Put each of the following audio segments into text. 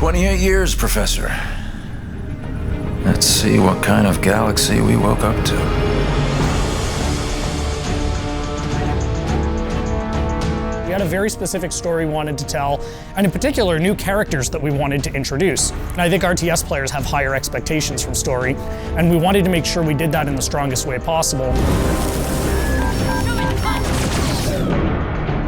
28 years, Professor. Let's see what kind of galaxy we woke up to. We had a very specific story we wanted to tell, and in particular, new characters that we wanted to introduce. And I think RTS players have higher expectations from story, and we wanted to make sure we did that in the strongest way possible.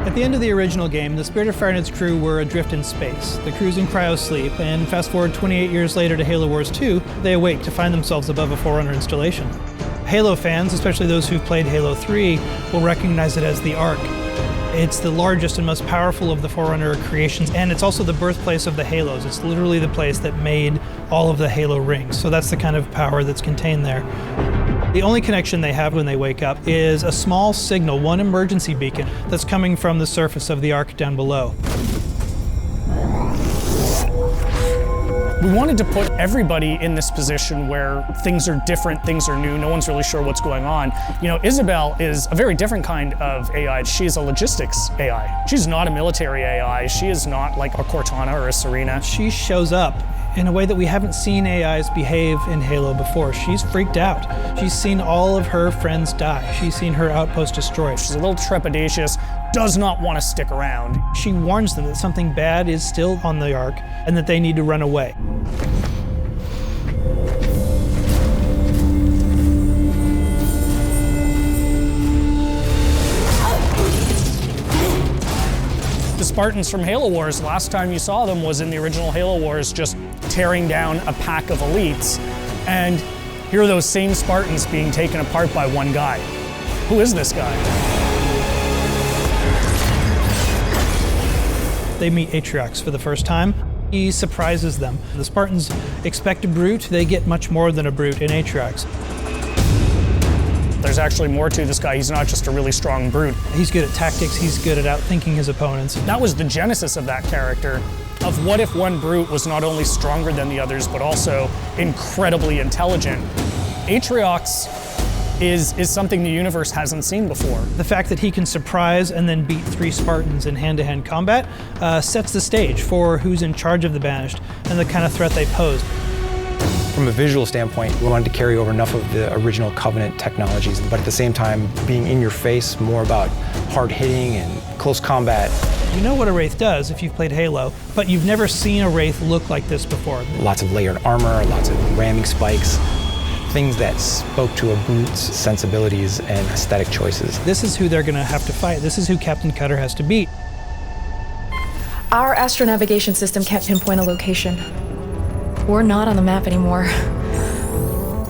At the end of the original game, the Spirit of Fire and its crew were adrift in space. The crew's in cryosleep, and fast forward 28 years later to Halo Wars 2, they awake to find themselves above a Forerunner installation. Halo fans, especially those who've played Halo 3, will recognize it as the Ark. It's the largest and most powerful of the Forerunner creations, and it's also the birthplace of the Halos. It's literally the place that made all of the Halo rings, so that's the kind of power that's contained there. The only connection they have when they wake up is a small signal, one emergency beacon, that's coming from the surface of the Ark down below. We wanted to put everybody in this position where things are different, things are new, no one's really sure what's going on. You know, Isabel is a very different kind of AI. She's a logistics AI. She's not a military AI. She is not like a Cortana or a Serena. She shows up in a way that we haven't seen AIs behave in Halo before. She's freaked out. She's seen all of her friends die. She's seen her outpost destroyed. She's a little trepidatious, does not want to stick around. She warns them that something bad is still on the Ark and that they need to run away. The Spartans from Halo Wars, last time you saw them was in the original Halo Wars, just tearing down a pack of elites. And here are those same Spartans being taken apart by one guy. Who is this guy? They meet Atriox for the first time. He surprises them. The Spartans expect a brute, they get much more than a brute in Atriox. There's actually more to this guy. He's not just a really strong brute. He's good at tactics, he's good at outthinking his opponents. That was the genesis of that character, of what if one brute was not only stronger than the others, but also incredibly intelligent. Atriox is something the universe hasn't seen before. The fact that he can surprise and then beat 3 Spartans in hand-to-hand combat sets the stage for who's in charge of the Banished and the kind of threat they pose. From a visual standpoint, we wanted to carry over enough of the original Covenant technologies, but at the same time, being in your face, more about hard hitting and close combat. You know what a Wraith does if you've played Halo, but you've never seen a Wraith look like this before. Lots of layered armor, lots of ramming spikes, things that spoke to a brute's sensibilities and aesthetic choices. This is who they're going to have to fight. This is who Captain Cutter has to beat. Our astronavigation system can't pinpoint a location. We're not on the map anymore.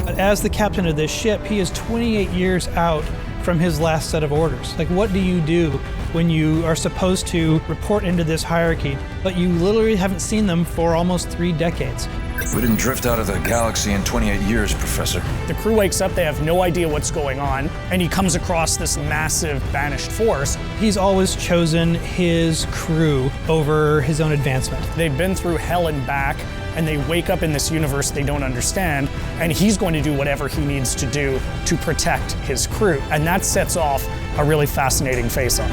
But as the captain of this ship, he is 28 years out from his last set of orders. Like, what do you do when you are supposed to report into this hierarchy, but you literally haven't seen them for almost 3 decades? We didn't drift out of the galaxy in 28 years, Professor. The crew wakes up, they have no idea what's going on, and he comes across this massive banished force. He's always chosen his crew over his own advancement. They've been through hell and back, and they wake up in this universe they don't understand, and he's going to do whatever he needs to do to protect his crew. And that sets off a really fascinating face-off.